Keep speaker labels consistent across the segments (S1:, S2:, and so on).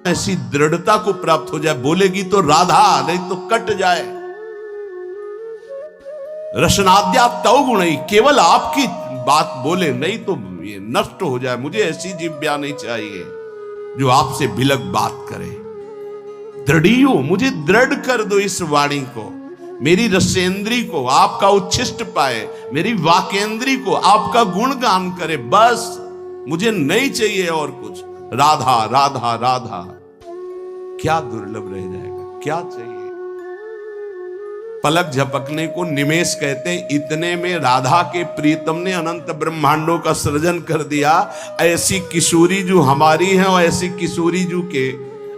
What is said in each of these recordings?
S1: ऐसी दृढ़ता को प्राप्त हो जाए, बोलेगी तो राधा नहीं तो कट जाए। रसनाद्या तव गुण ही, केवल आपकी बात बोले नहीं तो ये नष्ट हो जाए। मुझे ऐसी जिह्वा नहीं चाहिए जो आपसे बिलक बात करे। दृढ़ियो, मुझे दृढ़ कर दो इस वाणी को, मेरी रसेंद्री को आपका उच्छिष्ट पाए, मेरी वाकेंद्री को आपका गुणगान करे। बस मुझे नहीं चाहिए और कुछ। राधा राधा राधा, क्या दुर्लभ रह जाएगा, क्या चाहिए। पलक झपकने को निमेष कहते हैं। इतने में राधा के प्रीतम ने अनंत ब्रह्मांडों का सृजन कर दिया। ऐसी किशोरी जो हमारी है और ऐसी किशोरी जो के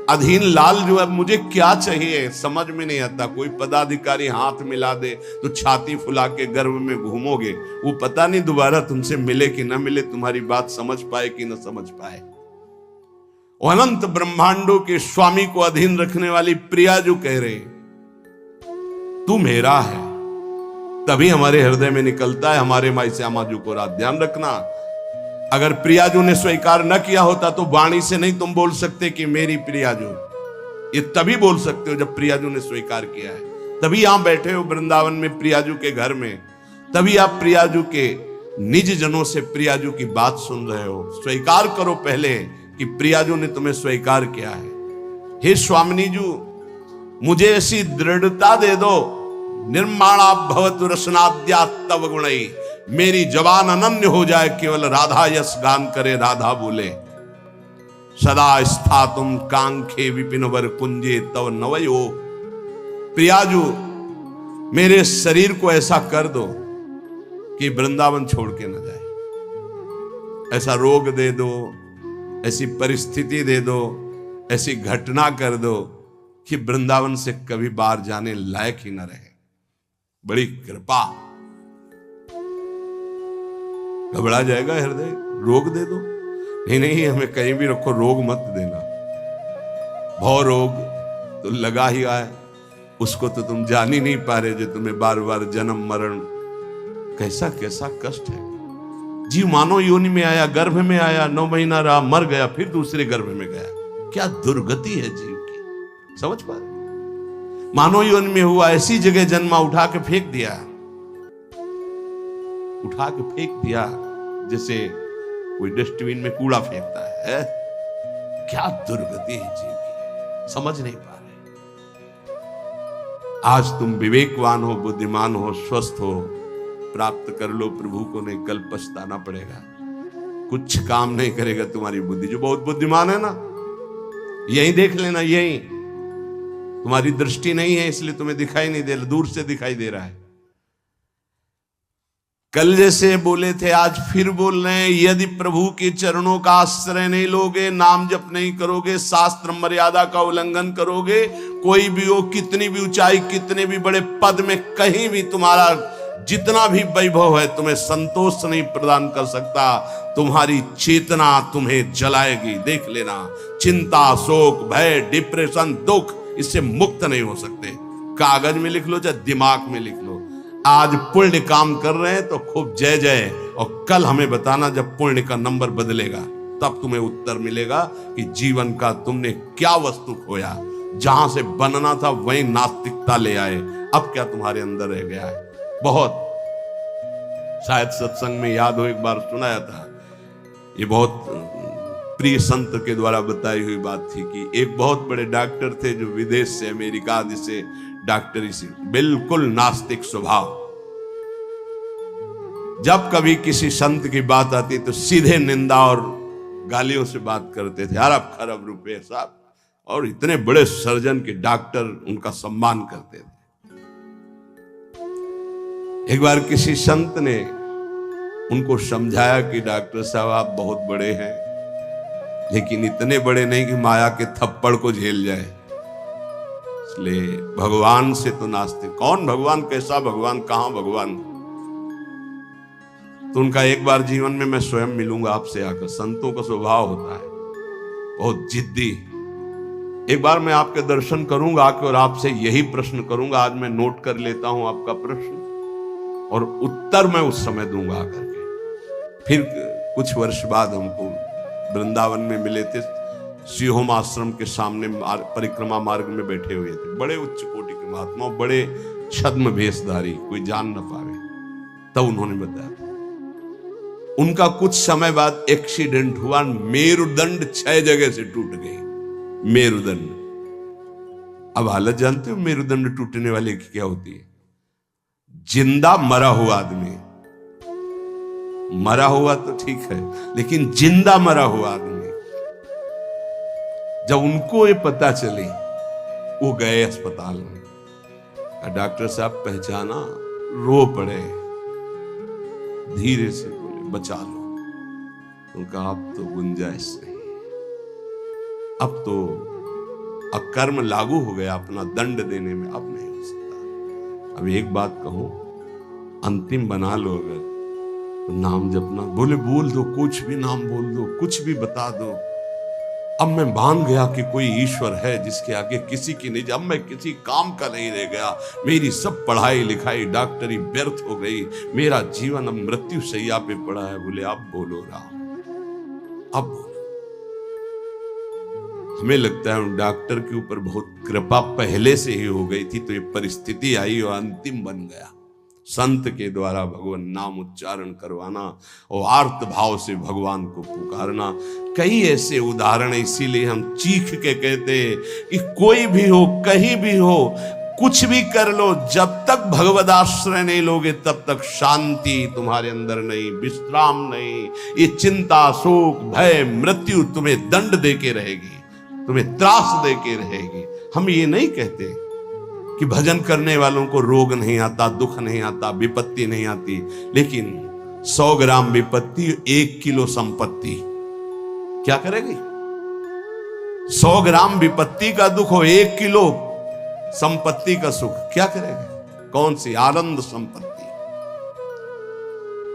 S1: अधीन लाल जो है, मुझे क्या चाहिए समझ में नहीं आता। कोई पदाधिकारी हाथ मिला दे तो छाती फुला के गर्भ में घूमोगे, वो पता नहीं दोबारा तुमसे मिले कि ना मिले, तुम्हारी बात समझ पाए कि ना समझ पाए। अनंत ब्रह्मांडों के स्वामी को अधीन रखने वाली प्रिया जो कह रहे तू मेरा है, तभी हमारे हृदय में निकलता है हमारे माई श्यामा जी को रात। ध्यान रखना, अगर प्रियाजू ने स्वीकार न किया होता तो वाणी से नहीं तुम बोल सकते कि मेरी प्रियाजू। ये तभी बोल सकते हो जब प्रियाजू ने स्वीकार किया है। तभी यहां बैठे हो वृंदावन में प्रियाजू के घर में, तभी आप प्रियाजू के निज जनों से प्रियाजू की बात सुन रहे हो। स्वीकार करो पहले कि प्रियाजू ने तुम्हें स्वीकार किया है। हे स्वामिनी जू, मुझे ऐसी दृढ़ता दे दो, निर्माणा भवतु रसनाद्या तव गुणई, मेरी जवान अनन्य हो जाए, केवल राधा यश गान करे, राधा बोले। सदा स्थातुम कांखे विपिन वर कुंजे तव नवयो, प्रियाजू मेरे शरीर को ऐसा कर दो कि वृंदावन छोड़ के न जाए। ऐसा रोग दे दो, ऐसी परिस्थिति दे दो, ऐसी घटना कर दो कि वृंदावन से कभी बाहर जाने लायक ही न रहे। बड़ी कृपा। घबरा जाएगा हृदय, रोग दे दो। नहीं नहीं, हमें कहीं भी रखो, रोग मत देना। भव रोग तो लगा ही आए, उसको तो तुम जान ही नहीं पा रहे, जो तुम्हें बार बार जन्म मरण, कैसा कैसा कष्ट है। जीव मानव योनि में आया, गर्भ में आया, 9 महीना रहा, मर गया, फिर दूसरे गर्भ में गया। क्या दुर्गति है जीव की, समझ पा रहे। मानव योनि में हुआ, ऐसी जगह जन्मा, उठा के फेंक दिया, उठा के फेंक दिया जैसे कोई डस्टबिन में कूड़ा फेंकता है। क्या दुर्गति है जीव की, समझ नहीं पा रहे। आज तुम विवेकवान हो, बुद्धिमान हो, स्वस्थ हो, प्राप्त कर लो प्रभु को, नहीं कल पछताना पड़ेगा। कुछ काम नहीं करेगा तुम्हारी बुद्धि। जो बहुत बुद्धिमान है ना, यही देख लेना, यही तुम्हारी दृष्टि नहीं है इसलिए तुम्हें दिखाई नहीं दे रहा, दूर से दिखाई दे रहा है। कल जैसे बोले थे आज फिर बोल रहे हैं, यदि प्रभु के चरणों का आश्रय नहीं लोगे, नाम जप नहीं करोगे, शास्त्र मर्यादा का उल्लंघन करोगे, कोई भी हो, कितनी भी ऊंचाई, कितने भी बड़े पद में, कहीं भी तुम्हारा जितना भी वैभव है, तुम्हें संतोष नहीं प्रदान कर सकता। तुम्हारी चेतना तुम्हें जलाएगी, देख लेना। चिंता, शोक, भय, डिप्रेशन, दुख, इससे मुक्त नहीं हो सकते। कागज में लिख लो चाहे दिमाग में लिख लो। आज पुण्य काम कर रहे हैं तो खूब जय जय, और कल हमें बताना जब पुण्य का नंबर बदलेगा, तब तुम्हें उत्तर मिलेगा कि जीवन का तुमने क्या वस्तु खोया। जहां से बनना था वहीं नास्तिकता ले आए, अब क्या तुम्हारे अंदर रह गया है। बहुत शायद सत्संग में याद हो, एक बार सुनाया था, ये बहुत प्रिय संत के द्वारा बताई हुई बात थी कि एक बहुत बड़े डॉक्टर थे जो विदेश से, अमेरिका से डॉक्टरी से, बिल्कुल नास्तिक स्वभाव। जब कभी किसी संत की बात आती तो सीधे निंदा और गालियों से बात करते थे, अरब खरब रुपए साहब, और इतने बड़े सर्जन के डॉक्टर उनका सम्मान करते थे। एक बार किसी संत ने उनको समझाया कि डॉक्टर साहब आप बहुत बड़े हैं, लेकिन इतने बड़े नहीं कि माया के थप्पड़ को झेल जाए, इसलिए भगवान से तो नास्तिक। कौन भगवान, कैसा भगवान, कहां भगवान। तो उनका एक बार जीवन में मैं स्वयं मिलूंगा आपसे आकर। संतों का स्वभाव होता है बहुत जिद्दी। एक बार मैं आपके दर्शन करूंगा आके और आपसे यही प्रश्न करूंगा। आज मैं नोट कर लेता हूं आपका प्रश्न और उत्तर मैं उस समय दूंगा आकर के। फिर कुछ वर्ष बाद हमको वृंदावन में मिले थे सिहोम आश्रम के सामने परिक्रमा मार्ग में बैठे हुए थे, बड़े उच्च कोटि के महात्मा, बड़े छद्म भेषधारी, कोई जान न पावे। तब उन्होंने बताया उनका कुछ समय बाद एक्सीडेंट हुआ, मेरुदंड 6 जगह से टूट गई। मेरुदंड, अब हालत जानते हो मेरुदंड टूटने वाले की क्या होती है? जिंदा मरा हुआ आदमी, मरा हुआ तो ठीक है, लेकिन जिंदा मरा हुआ आदमी, जब उनको ये पता चली वो गए अस्पताल में। डॉक्टर साहब पहचाना, रो पड़े, धीरे से बोले बचा लो। उनका अब तो गुंजाइश नहीं, अब तो अकर्म लागू हो गया, अपना दंड देने में अब नहीं हो सकता। अब एक बात कहूं, अंतिम बना लो, अगर नाम जपना, बोले बोल दो, कुछ भी नाम बोल दो, कुछ भी बता दो। अब मैं मान गया कि कोई ईश्वर है जिसके आगे किसी की नहीं, अब मैं किसी काम का नहीं रह गया। मेरी सब पढ़ाई लिखाई डॉक्टरी व्यर्थ हो गई, मेरा जीवन अब मृत्यु शैया पे पड़ा है। बोले अब बोलो राम, अब बोलो। हमें लगता है उन डॉक्टर के ऊपर बहुत कृपा पहले से ही हो गई थी, तो ये परिस्थिति आई और अंतिम बन गया। संत के द्वारा भगवान नाम उच्चारण करवाना और आर्त भाव से भगवान को पुकारना, कई ऐसे उदाहरण, इसीलिए हम चीख के कहते हैं कि कोई भी हो, कहीं भी हो, कुछ भी कर लो, जब तक भगवद आश्रय नहीं लोगे तब तक शांति तुम्हारे अंदर नहीं, विश्राम नहीं। ये चिंता, शोक, भय, मृत्यु तुम्हें दंड देके रहेगी, तुम्हें त्रास देके रहेगी। हम ये नहीं कहते कि भजन करने वालों को रोग नहीं आता, दुख नहीं आता, विपत्ति नहीं आती, लेकिन 100 ग्राम विपत्ति 1 किलो संपत्ति क्या करेगी? 100 ग्राम विपत्ति का दुख हो, 1 किलो संपत्ति का सुख क्या करेगा? कौन सी आनंद संपत्ति?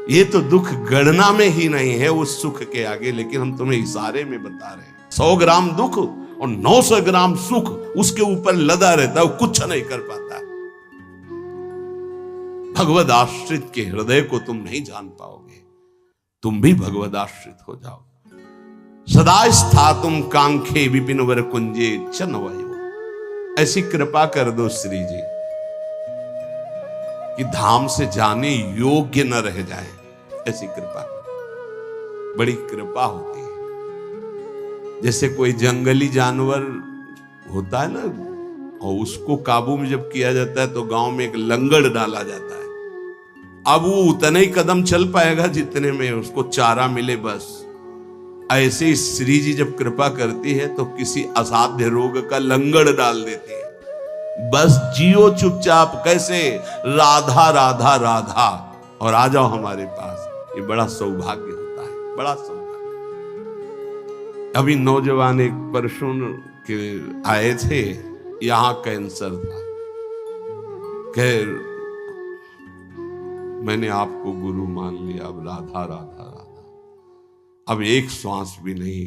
S1: ये तो दुख गणना में ही नहीं है उस सुख के आगे, लेकिन हम तुम्हें इशारे में बता रहे हैं। 100 ग्राम दुख और 900 ग्राम सुख उसके ऊपर लदा रहता है, वो कुछ नहीं कर पाता। भगवद आश्रित के हृदय को तुम नहीं जान पाओगे, तुम भी भगवद आश्रित हो जाओ। सदा स्थातुम कांखे विपिन वर कुंजे चनवयो, ऐसी कृपा कर दो श्री जी कि धाम से जाने योग्य न रह जाए, ऐसी कृपा, बड़ी कृपा होती है। जैसे कोई जंगली जानवर होता है ना, और उसको काबू में जब किया जाता है तो गांव में एक लंगड़ डाला जाता है। अब वो उतने ही कदम चल पाएगा जितने में उसको चारा मिले, बस। ऐसे ही श्री जी जब कृपा करती है तो किसी असाध्य रोग का लंगड़ डाल देती है। बस जियो चुपचाप, कैसे? राधा राधा राधा, और आ जाओ हमारे पास। ये बड़ा सौभाग्य होता है, बड़ा सौभाग्य। अभी नौजवान एक परसों के आए थे, यहां कैंसर था। खैर मैंने आपको गुरु मान लिया, अब राधा राधा राधा, अब एक श्वास भी नहीं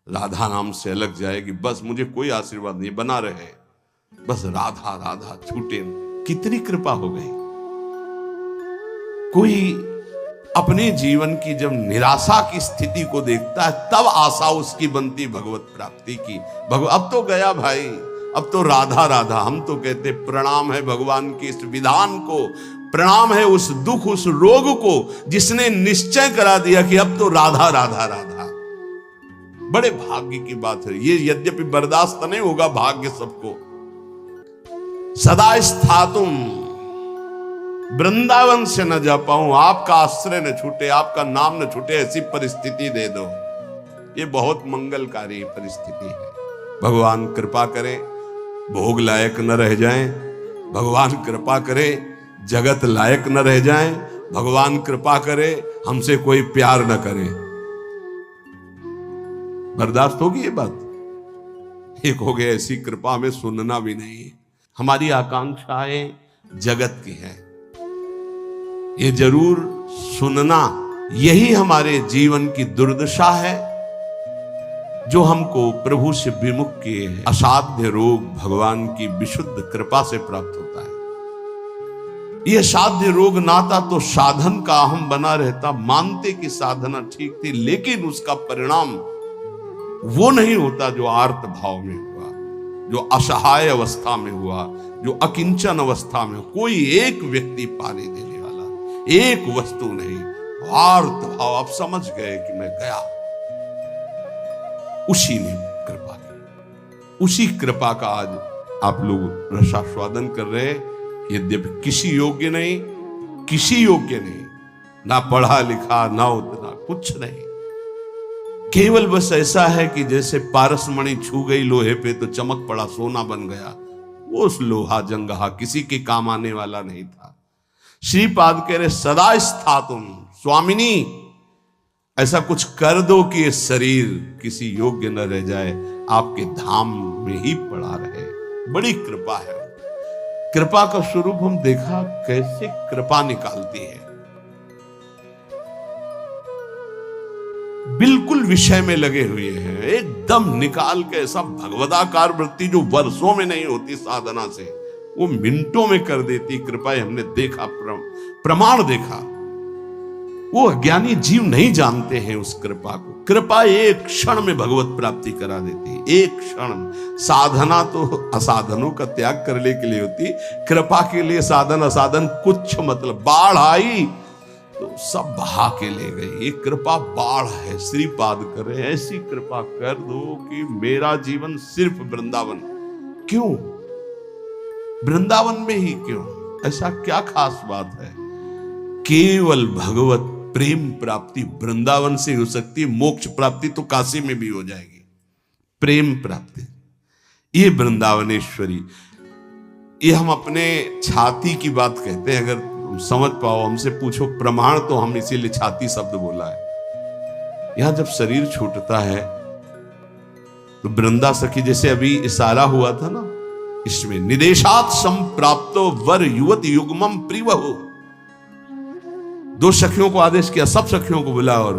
S1: राधा नाम से अलग जाएगी, बस मुझे कोई आशीर्वाद नहीं, बना रहे, बस राधा राधा, छूटे। कितनी कृपा हो गई। कोई अपने जीवन की जब निराशा की स्थिति को देखता है तब आशा उसकी बनती भगवत प्राप्ति की। अब तो गया भाई, अब तो राधा राधा। हम तो कहते प्रणाम है भगवान के इस विधान को, प्रणाम है उस दुख, उस रोग को जिसने निश्चय करा दिया कि अब तो राधा राधा राधा। बड़े भाग्य की बात है ये, यद्यपि बर्दाश्त नहीं होगा भाग्य सबको। सदा स्थातुम, वृंदावन से न जा पाऊं, आपका आश्रय न छूटे, आपका नाम न छूटे, ऐसी परिस्थिति दे दो। ये बहुत मंगलकारी परिस्थिति है। भगवान कृपा करें भोग लायक न रह जाएं, भगवान कृपा करे जगत लायक न रह जाएं, भगवान कृपा करे हमसे कोई प्यार न करे। बर्दाश्त होगी ये बात? एक हो गया, ऐसी कृपा हमें सुनना भी नहीं। हमारी आकांक्षाएं जगत की है, ये जरूर सुनना, यही हमारे जीवन की दुर्दशा है जो हमको प्रभु से विमुख किए हैं। असाध्य रोग भगवान की विशुद्ध कृपा से प्राप्त होता है। यह साध्य रोग नाता तो साधन का अहम बना रहता, मानते कि साधना ठीक थी, लेकिन उसका परिणाम वो नहीं होता जो आर्त भाव में हुआ, जो असहाय अवस्था में हुआ, जो अकिंचन अवस्था में। कोई एक व्यक्ति पानी देने वाला, एक वस्तु नहीं, आर्त भाव। आप समझ गए कि मैं गया, उसी ने कृपा की। उसी कृपा का आज आप लोग रसास्वादन कर रहे हैं। यद्यपि किसी योग्य नहीं, किसी योग्य नहीं, ना पढ़ा लिखा, ना उतना कुछ नहीं, केवल बस ऐसा है कि जैसे पारसमणि छू गई लोहे पे तो चमक पड़ा, सोना बन गया। वो उस लोहा जंगहा किसी के काम आने वाला नहीं था। श्रीपाद कह रहे सदा स्थातुम स्वामिनी, ऐसा कुछ कर दो कि ये शरीर किसी योग्य न रह जाए, आपके धाम में ही पड़ा रहे। बड़ी कृपा है। कृपा का स्वरूप हम देखा कैसे कृपा निकालती है। बिल्कुल विषय में लगे हुए हैं, एकदम निकाल के ऐसा भगवदाकार वृत्ति जो वर्षों में नहीं होती साधना से, वो मिनटों में कर देती कृपा। हमने देखा, प्रमाण देखा। वो अज्ञानी जीव नहीं जानते हैं उस कृपा को। कृपा एक क्षण में भगवत प्राप्ति करा देती है, एक क्षण। साधना तो असाधनों का त्याग करने के लिए होती, कृपा के लिए साधन असाधन कुछ मतलब। बाढ़ आई तो सब बहा के ले गई। ये कृपा बाढ़ है। श्रीपाद करे ऐसी कृपा कर दो कि मेरा जीवन सिर्फ वृंदावन। क्यों वृंदावन में ही? क्यों? ऐसा क्या खास बात है? केवल भगवत प्रेम प्राप्ति वृंदावन से हो सकती है। मोक्ष प्राप्ति तो काशी में भी हो जाएगी। प्रेम प्राप्ति ये वृंदावनेश्वरी। ये हम अपने छाती की बात कहते हैं। अगर समझ पाओ, हमसे पूछो प्रमाण, तो हम इसीलिए छाती शब्द बोला है। यहां जब शरीर छूटता है तो वृंदा सखी, जैसे अभी इशारा हुआ था ना, इसमें निदेशात संप्राप्तो वर युवत युग्मम प्रिवहु। दो सखियों को आदेश किया, सब सखियों को बुला और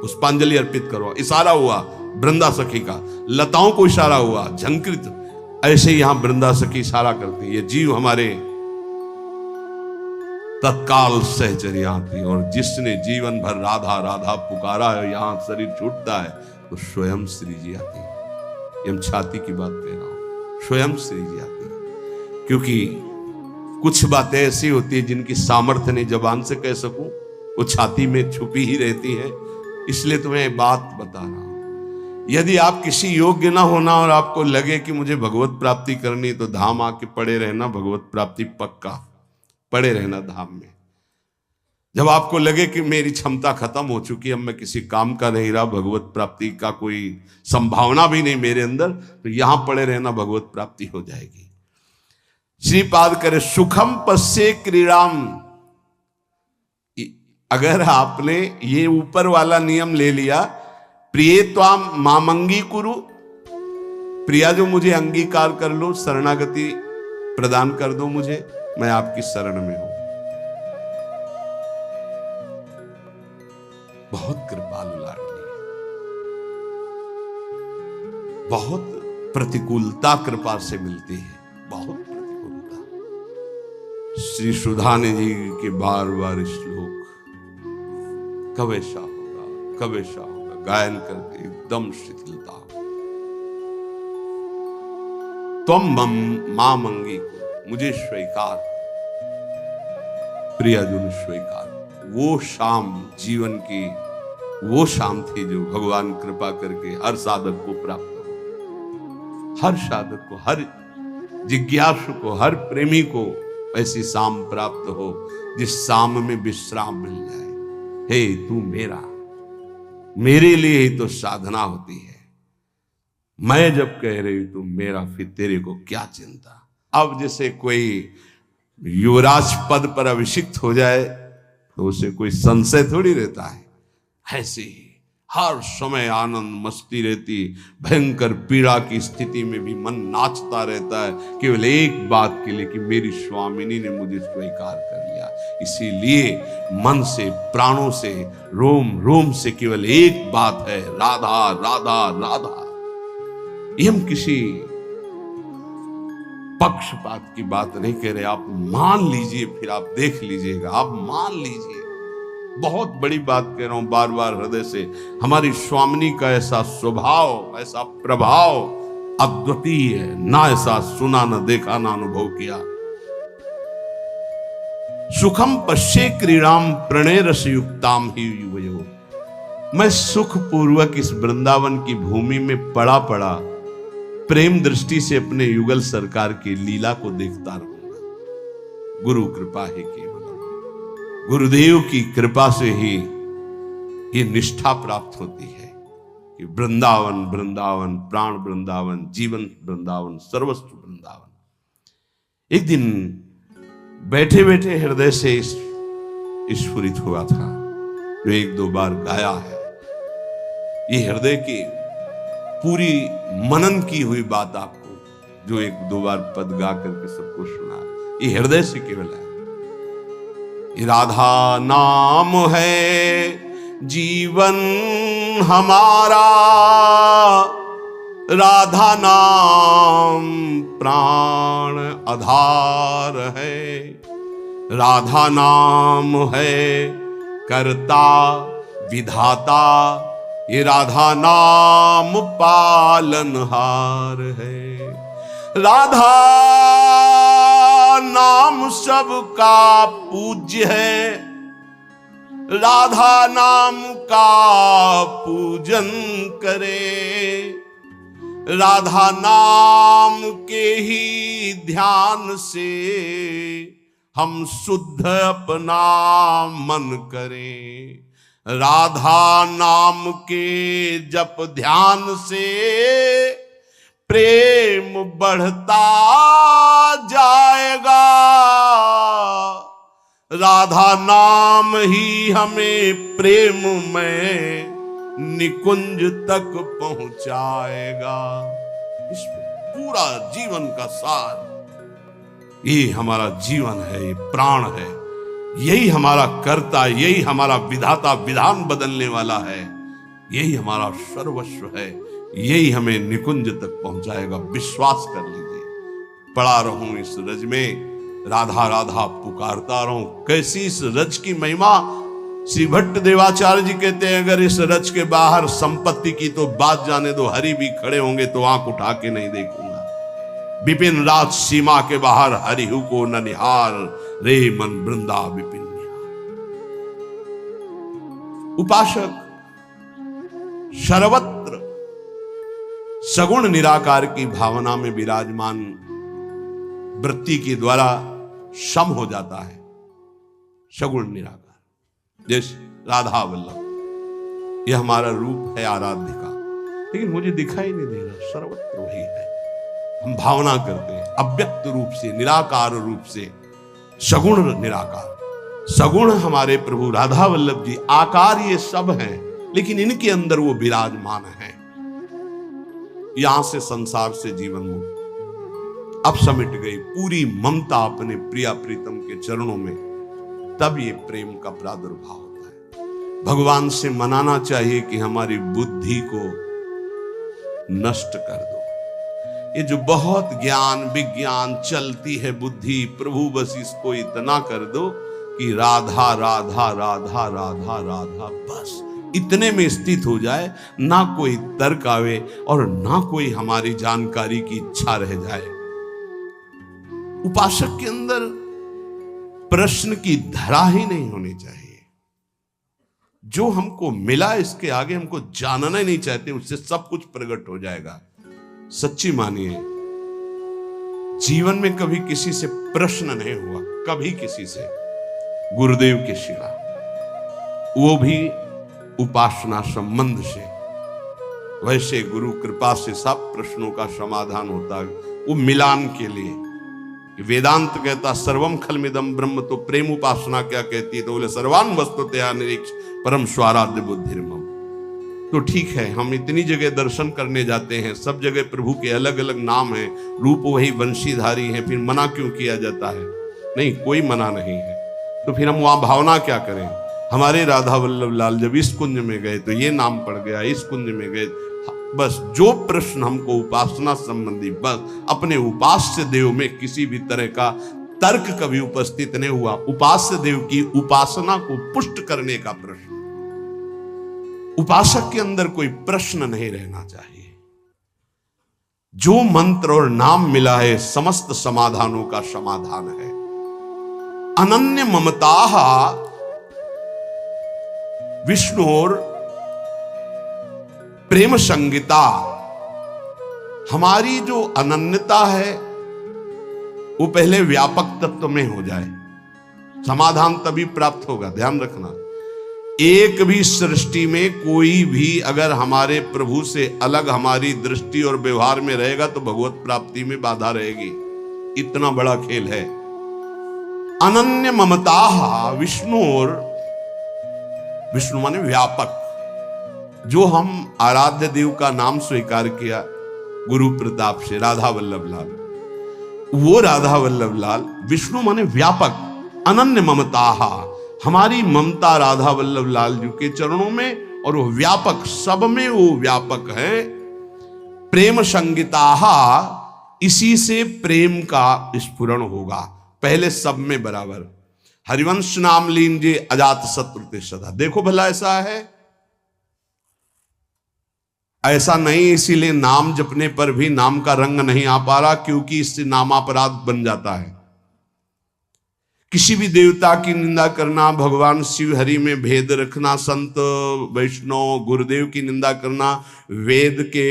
S1: पुष्पांजलि अर्पित करो। इशारा हुआ वृंदा सखी का, लताओं को इशारा हुआ, झंकृत। ऐसे यहां वृंदा सखी इशारा करती है। ये जीव हमारे तत्काल सहचर्या थी, और जिसने जीवन भर राधा राधा पुकारा है, यहां शरीर छूटता है तो स्वयं श्री जी आती है। ये हम छाती की बात कह रहा हूं, स्वयं श्री जी आती है। क्योंकि कुछ बातें ऐसी होती है जिनकी सामर्थ्य नहीं जबान से कह सकूं, वो छाती में छुपी ही रहती है। इसलिए तुम्हें बात बता रहा हूं। यदि आप किसी योग्य ना होना और आपको लगे कि मुझे भगवत प्राप्ति करनी, तो धाम आके पड़े रहना, भगवत प्राप्ति पक्का। पड़े रहना धाम में। जब आपको लगे कि मेरी क्षमता खत्म हो चुकी, अब मैं किसी काम का नहीं रहा, भगवत प्राप्ति का कोई संभावना भी नहीं मेरे अंदर, तो यहां पड़े रहना, भगवत प्राप्ति हो जाएगी। श्रीपाद करे सुखम पश्ये क्रीड़ाम। अगर आपने ये ऊपर वाला नियम ले लिया, प्रिय त्वाम मामंगी कुरु, प्रिया जो मुझे अंगीकार कर लो, शरणागति प्रदान कर दो मुझे, मैं आपकी शरण में हूं। बहुत कृपालु लाडली है, बहुत प्रतिकूलता कृपा से मिलती है, बहुत प्रतिकूलता। श्री सुधाने जी के बार बार श्लोक कब ऐसा होगा, कब ऐसा होगा, गायन करके एकदम शिथिलता। तुम मां मंगी को मुझे स्वीकार, प्रियजन स्वीकार। वो शाम जीवन की वो शाम थी जो भगवान कृपा करके हर साधक को प्राप्त हो, हर साधक को, हर जिज्ञासु को, हर प्रेमी को ऐसी शाम प्राप्त हो जिस शाम में विश्राम मिल जाए। हे तू मेरा, मेरे लिए ही तो साधना होती है। मैं जब कह रही तू मेरा, फिर तेरे को क्या चिंता। अब जैसे कोई युवराज पद पर अभिषिक्त हो जाए तो उसे कोई संशय थोड़ी रहता है। ऐसे ही हर समय आनंद मस्ती रहती, भयंकर पीड़ा की स्थिति में भी मन नाचता रहता है, केवल एक बात के लिए कि मेरी स्वामिनी ने मुझे स्वीकार कर लिया। इसीलिए मन से, प्राणों से, रोम रोम से केवल एक बात है, राधा राधा राधा। ये हम किसी पक्षपात की बात नहीं कह रहे। आप मान लीजिए, फिर आप देख लीजिएगा, आप मान लीजिए। बहुत बड़ी बात कह रहा हूं बार बार हृदय से, हमारी स्वामिनी का ऐसा स्वभाव, ऐसा प्रभाव अद्वितीय है, ना ऐसा सुना, न देखा, ना अनुभव किया। सुखम पश्ये क्रीड़ाम प्रणय रस युक्ताम ही युवयो। मैं सुख पूर्वक इस वृंदावन की भूमि में पड़ा पड़ा प्रेम दृष्टि से अपने युगल सरकार की लीला को देखता रहूंगा। गुरु कृपा है केवल, गुरुदेव की कृपा से ही ये निष्ठा प्राप्त होती है कि वृंदावन वृंदावन, प्राण वृंदावन, जीवन वृंदावन, सर्वस्व वृंदावन। एक दिन बैठे बैठे हृदय से स्फुरित हुआ था, जो एक दो बार गाया है। ये हृदय की पूरी मनन की हुई बात आपको, जो एक दो बार पद गा करके सबको सुना, ये हृदय से केवल है। ये राधा नाम है जीवन हमारा, राधा नाम प्राण आधार है, राधा नाम है कर्ता विधाता, ये राधा नाम पालनहार है। राधा नाम सबका पूज्य है, राधा नाम का पूजन करे, राधा नाम के ही ध्यान से हम शुद्ध अपना मन करें। राधा नाम के जप ध्यान से प्रेम बढ़ता जाएगा, राधा नाम ही हमें प्रेम में निकुंज तक पहुंचाएगा। इस पूरा जीवन का सार, ये हमारा जीवन है, ये प्राण है, यही हमारा कर्ता, यही हमारा विधाता, विधान बदलने वाला है, यही हमारा सर्वस्व है, यही हमें निकुंज तक पहुंचाएगा। विश्वास कर लीजिए। पड़ा रहूं इस रज में, राधा राधा पुकारता रहूं। कैसी इस रज की महिमा, श्री भट्ट देवाचार्य जी कहते हैं, अगर इस रज के बाहर संपत्ति की तो बात जाने दो, हरि भी खड़े होंगे तो आंख उठा के नहीं देखूंगा। विपिन राज सीमा के बाहर हरिहु को न निहार, रे मन वृंदा विपिन निहार। उपासक सर्वत्र सगुण निराकार की भावना में विराजमान वृत्ति के द्वारा सम हो जाता है। सगुण निराकार जैसे राधा वल्लभ, यह हमारा रूप है आराध्य का, लेकिन मुझे दिखाई नहीं दे रहा, सर्वत्र वही है। हम भावना करते हैं अव्यक्त रूप से, निराकार रूप से, सगुण निराकार। सगुण हमारे प्रभु राधा वल्लभ जी, आकार ये सब हैं, लेकिन इनके अंदर वो विराजमान है। यहां से संसार से जीवन मुक्त अब समिट गई पूरी ममता अपने प्रिया प्रीतम के चरणों में, तब ये प्रेम का प्रादुर्भाव होता है। भगवान से मनाना चाहिए कि हमारी बुद्धि को नष्ट कर दो। ये जो बहुत ज्ञान विज्ञान चलती है बुद्धि, प्रभु बस इसको इतना कर दो कि राधा राधा राधा राधा राधा, बस इतने में स्थित हो जाए, ना कोई तर्क आवे और ना कोई हमारी जानकारी की इच्छा रह जाए। उपासक के अंदर प्रश्न की धरा ही नहीं होनी चाहिए। जो हमको मिला इसके आगे हमको जानना ही नहीं चाहते, उससे सब कुछ प्रकट हो जाएगा। सच्ची मानिए, जीवन में कभी किसी से प्रश्न नहीं हुआ, कभी किसी से, गुरुदेव के सिवा, वो भी उपासना संबंध से। वैसे गुरु कृपा से सब प्रश्नों का समाधान होता है, वो मिलान के लिए। वेदांत कहता सर्वम खलमिदम ब्रह्म, तो प्रेम उपासना क्या कहती है? तो बोले सर्वान वस्तुतया निरीक्ष परम स्वाराध्य बुद्धिर्मम। तो ठीक है, हम इतनी जगह दर्शन करने जाते हैं, सब जगह प्रभु के अलग अलग नाम हैं, रूप वही वंशीधारी हैं, फिर मना क्यों किया जाता है? नहीं, कोई मना नहीं है। तो फिर हम वहां भावना क्या करें? हमारे राधा वल्लभ लाल जब इस कुंज में गए तो ये नाम पड़ गया, इस कुंज में गए, बस जो प्रश्न हमको उपासना संबंधी, बस अपने उपास्य देव में किसी भी तरह का तर्क कभी उपस्थित नहीं हुआ। उपास्य देव की उपासना को पुष्ट करने का प्रश्न, उपासक के अंदर कोई प्रश्न नहीं रहना चाहिए। जो मंत्र और नाम मिला है समस्त समाधानों का समाधान है। अनन्य ममता विष्णुर प्रेम संगीता। हमारी जो अनन्यता है वो पहले व्यापक तत्व में हो जाए, समाधान तभी प्राप्त होगा। ध्यान रखना, एक भी सृष्टि में कोई भी अगर हमारे प्रभु से अलग हमारी दृष्टि और व्यवहार में रहेगा तो भगवत प्राप्ति में बाधा रहेगी। इतना बड़ा खेल है। अनन्य ममता विष्णुर, विष्णु माने व्यापक। जो हम आराध्य देव का नाम स्वीकार किया गुरु प्रताप से, राधा वल्लभ लाल, वो राधा वल्लभ लाल विष्णु माने व्यापक। अनन्य ममता, हमारी ममता राधा वल्लभ लाल जी के चरणों में, और वो व्यापक, सब में वो व्यापक है। प्रेम संगीता, इसी से प्रेम का स्फुरण होगा। पहले सब में बराबर। हरिवंश नाम लीजिए अजात शत्रु ते सदा। देखो भला ऐसा है? ऐसा नहीं। इसीलिए नाम जपने पर भी नाम का रंग नहीं आ पा रहा, क्योंकि इससे नामापराध बन जाता है। किसी भी देवता की निंदा करना, भगवान शिव हरि में भेद रखना, संत वैष्णव गुरुदेव की निंदा करना, वेद के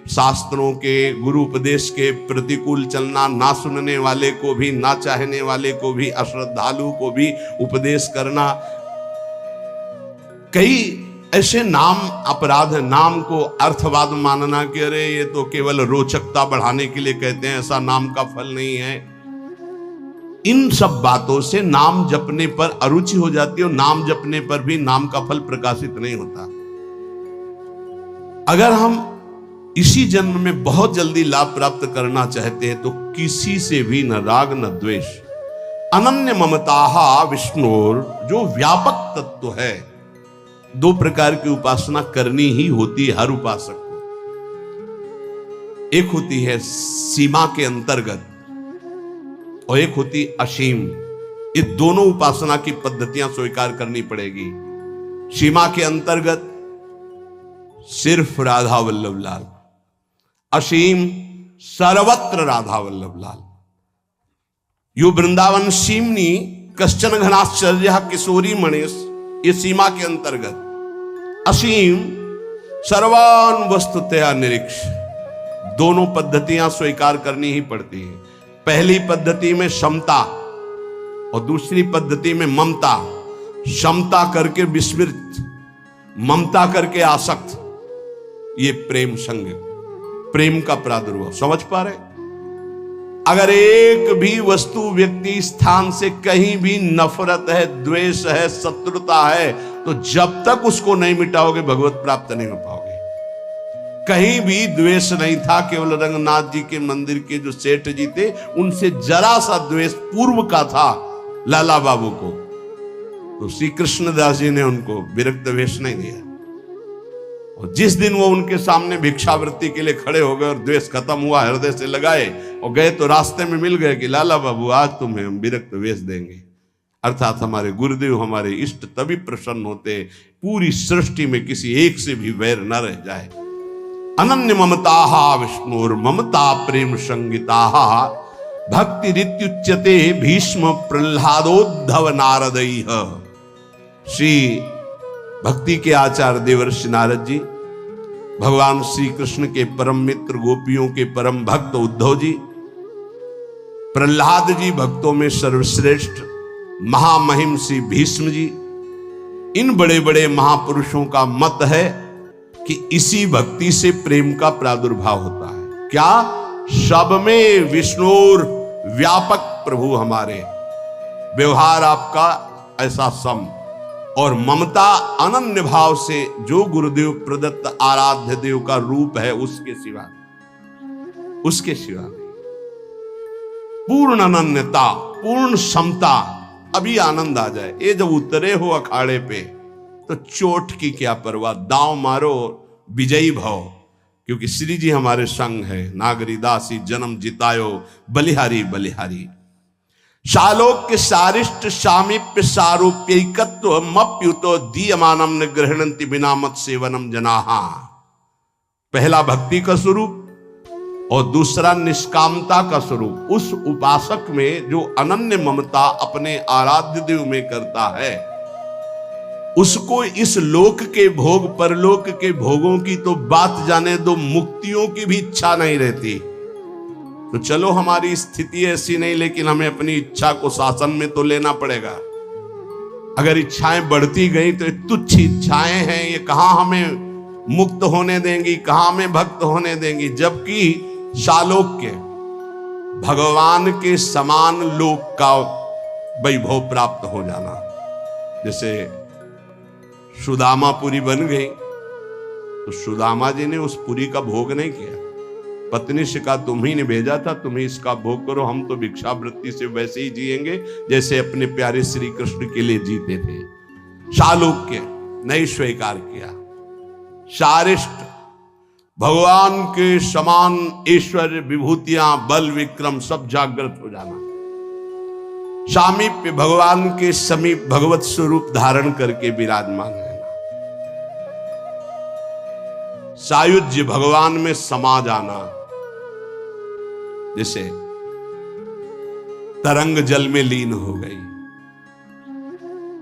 S1: शास्त्रों के गुरु उपदेश के प्रतिकूल चलना, ना सुनने वाले को भी, ना चाहने वाले को भी, अश्रद्धालु को भी उपदेश करना, कई ऐसे नाम अपराध है। नाम को अर्थवाद मानना कि अरे ये तो केवल रोचकता बढ़ाने के लिए कहते हैं, ऐसा नाम का फल नहीं है। इन सब बातों से नाम जपने पर अरुचि हो जाती है, और नाम जपने पर भी नाम का फल प्रकाशित नहीं होता। अगर हम इसी जन्म में बहुत जल्दी लाभ प्राप्त करना चाहते हैं तो किसी से भी न राग न द्वेष। अनन्य ममता विष्णुर, जो व्यापक तत्व है। दो प्रकार की उपासना करनी ही होती है हर उपासक को। एक होती है सीमा के अंतर्गत और एक होती असीम। ये दोनों उपासना की पद्धतियां स्वीकार करनी पड़ेगी। सीमा के अंतर्गत सिर्फ राधा वल्लभ लाल, असीम सर्वत्र राधा वल्लभ लाल। यो वृंदावन सीमनी कश्चन घनाश्चर्य किशोरी मणेश, ये सीमा के अंतर्गत। असीम सर्वान वस्तुतया निरीक्ष। दोनों पद्धतियां स्वीकार करनी ही पड़ती है। पहली पद्धति में समता और दूसरी पद्धति में ममता। समता करके विस्मृत, ममता करके आसक्त। ये प्रेम संग, प्रेम का प्रादुर्भाव। समझ पा रहे? अगर एक भी वस्तु व्यक्ति स्थान से कहीं भी नफरत है, द्वेष है, शत्रुता है, तो जब तक उसको नहीं मिटाओगे भगवत प्राप्त नहीं हो पाओगे। कहीं भी द्वेष नहीं था। केवल रंगनाथ जी के मंदिर के जो सेठ जी थे उनसे जरा सा द्वेष पूर्व का था लाला बाबू को, तो श्री कृष्णदास जी ने उनको विरक्त वेश नहीं दिया। और जिस दिन वो उनके सामने भिक्षावृत्ति के लिए खड़े हो गए और द्वेष खत्म हुआ, हृदय से लगाए और गए, तो रास्ते में मिल गए कि लाला बाबू आज तुम्हें हम विरक्त वेश देंगे। अर्थात हमारे गुरुदेव, हमारे इष्ट तभी प्रसन्न होते पूरी सृष्टि में किसी एक से भी वैर न रह जाए। अनन्य ममता विष्णुर ममता प्रेम संगीता भक्ति रित्युच्यते भीष्म प्रह्लादोद्धव नारदैः। श्री भक्ति के आचार्य देवर्षि नारद जी, भगवान श्री कृष्ण के परम मित्र, गोपियों के परम भक्त उद्धव जी, प्रह्लाद जी भक्तों में सर्वश्रेष्ठ, महामहिम श्री भीष्म जी, इन बड़े बड़े महापुरुषों का मत है कि इसी भक्ति से प्रेम का प्रादुर्भाव होता है। क्या? सब में विष्णुर व्यापक प्रभु हमारे, व्यवहार आपका ऐसा सम, और ममता अनन्य भाव से जो गुरुदेव प्रदत्त आराध्य देव का रूप है उसके सिवा नहीं। पूर्ण अनन्यता, पूर्ण समता। अभी आनंद आ जाए। ये जब उतरे हो अखाड़े पे तो चोट की क्या परवाह, दांव मारो, विजयी भव, क्योंकि श्री जी हमारे संग है। नागरी दासी जन्म जितायो, बलिहारी बलिहारी। शालोक्य सारिष्ट सामीप्य सारूप्यैकत्व मप्युतो दीयमानम न गृह्णन्ति बिना मत सेवनम जनाहा। पहला भक्ति का स्वरूप और दूसरा निष्कामता का स्वरूप। उस उपासक में जो अनन्य ममता अपने आराध्य देव में करता है, उसको इस लोक के भोग परलोक के भोगों की तो बात जाने दो, मुक्तियों की भी इच्छा नहीं रहती। तो चलो हमारी स्थिति ऐसी नहीं, लेकिन हमें अपनी इच्छा को शासन में तो लेना पड़ेगा। अगर इच्छाएं बढ़ती गई तो तुच्छ इच्छाएं हैं, ये कहां हमें मुक्त होने देंगी, कहां हमें भक्त होने देंगी। जबकि शालोक्य भगवान के समान लोक का वैभव प्राप्त हो जाना। जैसे सुदामा पुरी बन गई तो सुदामा जी ने उस पुरी का भोग नहीं किया, पत्नी से कहा तुम्ही ने भेजा था, तुम ही इसका भोग करो, हम तो भिक्षावृत्ति से वैसे ही जिएंगे जैसे अपने प्यारे श्री कृष्ण के लिए जीते थे। शालोक्य नहीं स्वीकार किया। शारिष्ट भगवान के समान ऐश्वर्य विभूतियां बल विक्रम सब जागृत हो जाना। सामीप्य भगवान के समीप भगवत स्वरूप धारण करके विराजमान रहना। सायुज्य भगवान में समा जाना। जैसे तरंग जल में लीन हो गई,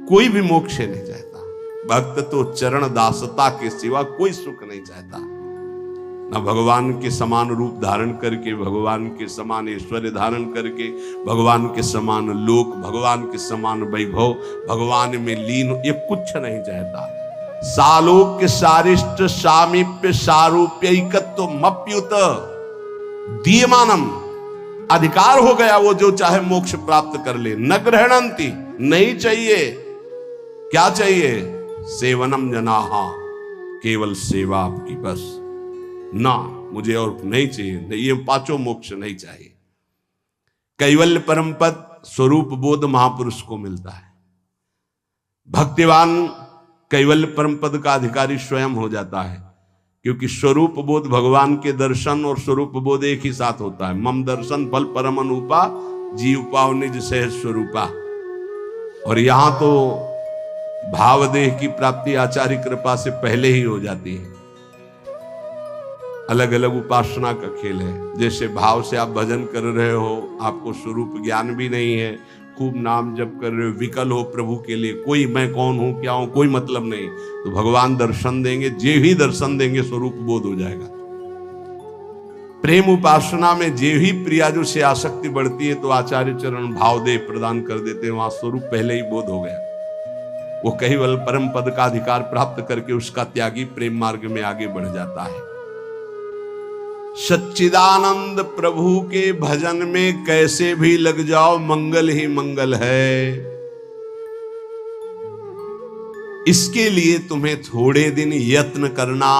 S1: कोई भी मोक्ष नहीं चाहता। भक्त तो चरण दासता के सिवा कोई सुख नहीं चाहता। न भगवान के समान रूप धारण करके, भगवान के समान ऐश्वर्य धारण करके, भगवान के समान लोक, भगवान के समान वैभव, भगवान में लीन, ये कुछ नहीं चाहता। सालोक्य सारिष्ट सामीप्य सारूप्यैकत्व मप्युत दीयमानम। अधिकार हो गया, वो जो चाहे मोक्ष प्राप्त कर ले। न गृह्णन्ति, नहीं चाहिए। क्या चाहिए? सेवनम जनाहा, केवल सेवा आपकी बस। ना मुझे और नहीं चाहिए, नहीं, ये पांचों मोक्ष नहीं चाहिए। कैवल्य परम पद स्वरूप बोध महापुरुष को मिलता है। भक्तिवान कैवल्य परम पद का अधिकारी स्वयं हो जाता है, क्योंकि स्वरूप बोध भगवान के दर्शन और स्वरूप बोध एक ही साथ होता है। मम दर्शन फल परम अनुपा जीव पाव निज सहज स्वरूपा। और यहां तो भावदेह की प्राप्ति आचार्य कृपा से पहले ही हो जाती है। अलग अलग उपासना का खेल है। जैसे भाव से आप भजन कर रहे हो, आपको स्वरूप ज्ञान भी नहीं है, खूब नाम जप कर रहे हो, विकल हो प्रभु के लिए, कोई मैं कौन हूं क्या हूं कोई मतलब नहीं, तो भगवान दर्शन देंगे, जे ही दर्शन देंगे स्वरूप बोध हो जाएगा। प्रेम उपासना में जे ही प्रियाजू से आसक्ति बढ़ती है तो आचार्य चरण भाव दे प्रदान कर देते हैं, वहां स्वरूप पहले ही बोध हो गया। वो केवल परम पद का अधिकार प्राप्त करके उसका त्यागी प्रेम मार्ग में आगे बढ़ जाता है। सच्चिदानंद प्रभु के भजन में कैसे भी लग जाओ, मंगल ही मंगल है। इसके लिए तुम्हें थोड़े दिन यत्न करना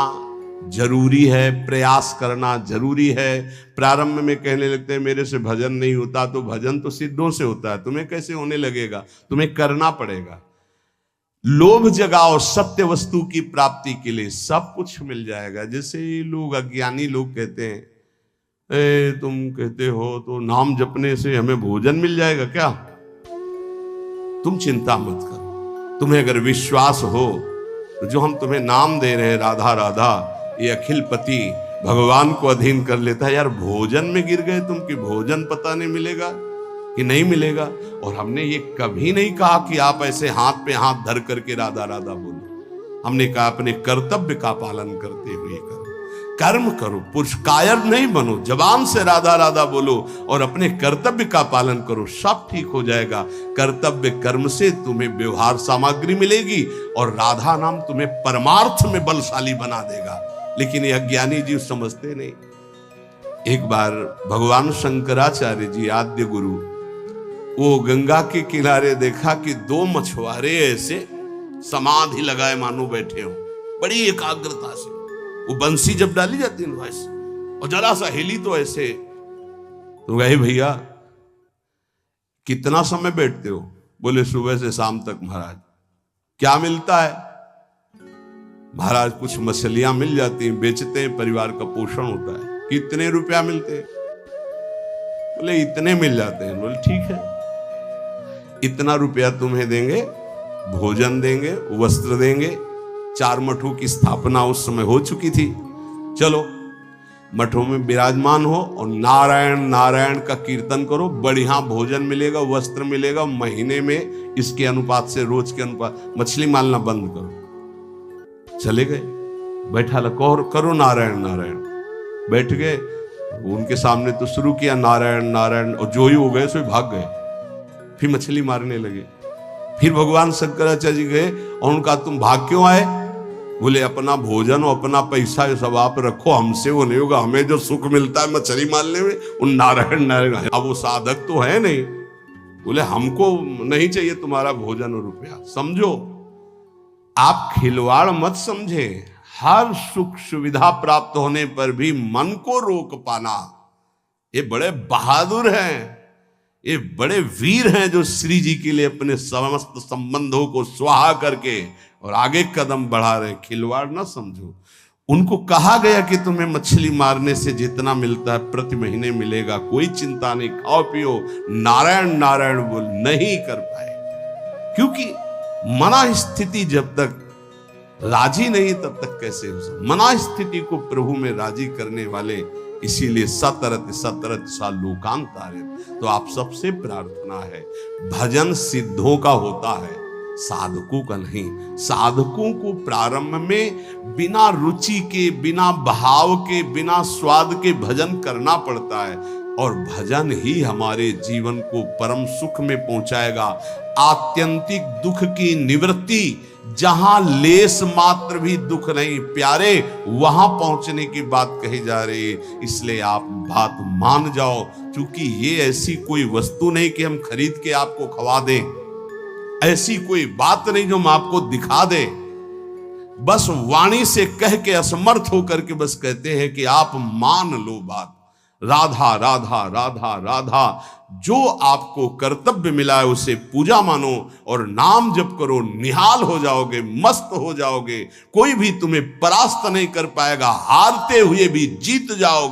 S1: जरूरी है, प्रयास करना जरूरी है। प्रारंभ में कहने लगते हैं मेरे से भजन नहीं होता, तो भजन तो सिद्धों से होता है, तुम्हें कैसे होने लगेगा? तुम्हें करना पड़ेगा। लोभ जगाओ सत्य वस्तु की प्राप्ति के लिए, सब कुछ मिल जाएगा। जैसे लोग अज्ञानी लोग कहते हैं तुम कहते हो तो नाम जपने से हमें भोजन मिल जाएगा क्या? तुम चिंता मत करो। तुम्हें अगर विश्वास हो तो जो हम तुम्हें नाम दे रहे हैं राधा राधा, ये अखिल पति भगवान को अधीन कर लेता है। यार भोजन में गिर गए तुम कि भोजन पता नहीं मिलेगा कि नहीं मिलेगा। और हमने ये कभी नहीं कहा कि आप ऐसे हाथ पे हाथ धर करके राधा राधा बोलो। हमने कहा अपने कर्तव्य का पालन करते हुए करो, कर्म करो, पुरुष कायर नहीं बनो, जबान से राधा राधा बोलो और अपने कर्तव्य का पालन करो, सब ठीक हो जाएगा। कर्तव्य कर्म से तुम्हें व्यवहार सामग्री मिलेगी और राधा नाम तुम्हें परमार्थ में बलशाली बना देगा। लेकिन ये अज्ञानी जीव समझते नहीं। एक बार भगवान शंकराचार्य जी आद्य गुरु, वो गंगा के किनारे देखा कि दो मछुआरे ऐसे समाधि लगाए मानो बैठे हो, बड़ी एकाग्रता से। वो बंसी जब डाली जाती है वैसे, और जरा सा हिली तो ऐसे। तो गए भैया कितना समय बैठते हो? बोले सुबह से शाम तक महाराज। क्या मिलता है? महाराज कुछ मछलियां मिल जाती हैं, बेचते हैं, परिवार का पोषण होता है। कितने रुपया मिलते हैं? बोले इतने मिल जाते हैं। बोले ठीक है। इतना रुपया तुम्हें देंगे, भोजन देंगे, वस्त्र देंगे। 4 मठों की स्थापना उस समय हो चुकी थी। चलो मठों में विराजमान हो और नारायण नारायण का कीर्तन करो, बढ़िया भोजन मिलेगा, वस्त्र मिलेगा। महीने में इसके अनुपात से, रोज के अनुपात, मछली मारना बंद करो। चले गए, बैठा लको करो नारायण नारायण। बैठ गए, उनके सामने तो शुरू किया नारायण नारायण, और जो ही हो गए सो भाग गए। फिर मछली मारने लगे। फिर भगवान शंकराचार्य जी गए और उनका तुम भाग क्यों आए? बोले अपना भोजन और अपना पैसा ये सब आप रखो, हमसे वो नहीं होगा। हमें जो सुख मिलता है मछली मारने में, उन नारायण नारायण। अब वो साधक तो है नहीं। बोले हमको नहीं चाहिए तुम्हारा भोजन और रुपया। समझो, आप खिलवाड़ मत समझे। हर सुख सुविधा प्राप्त होने पर भी मन को रोक पाना, ये बड़े बहादुर हैं, ये बड़े वीर हैं जो श्री जी के लिए अपने समस्त संबंधों को स्वाहा करके और आगे कदम बढ़ा रहे। खिलवाड़ ना समझो। उनको कहा गया कि तुम्हें मछली मारने से जितना मिलता है प्रति महीने मिलेगा, कोई चिंता नहीं, खाओ पियो, नारायण नारायण बोल। नहीं कर पाए, क्योंकि मना स्थिति जब तक राजी नहीं तब तक कैसे हो सकता। मना स्थिति को प्रभु में राजी करने वाले, इसीलिए सतरत सतरत सा लोकांतारे। तो आप सबसे प्रार्थना है, भजन सिद्धों का होता है, साधकों का नहीं। साधकों को प्रारंभ में बिना रुचि के, बिना भाव के, बिना स्वाद के भजन करना पड़ता है, और भजन ही हमारे जीवन को परम सुख में पहुंचाएगा। आत्यंतिक दुख की निवृत्ति, जहां लेस मात्र भी दुख नहीं प्यारे, वहां पहुंचने की बात कही जा रही है। इसलिए आप बात मान जाओ, क्योंकि ये ऐसी कोई वस्तु नहीं कि हम खरीद के आपको खवा दें, ऐसी कोई बात नहीं जो हम आपको दिखा दें। बस वाणी से कह के असमर्थ होकर के बस कहते हैं कि आप मान लो बात। राधा राधा राधा राधा, जो आपको कर्तव्य मिला है उसे पूजा मानो और नाम जप करो, निहाल हो जाओगे, मस्त हो जाओगे। कोई भी तुम्हें परास्त नहीं कर पाएगा, हारते हुए भी जीत जाओगे।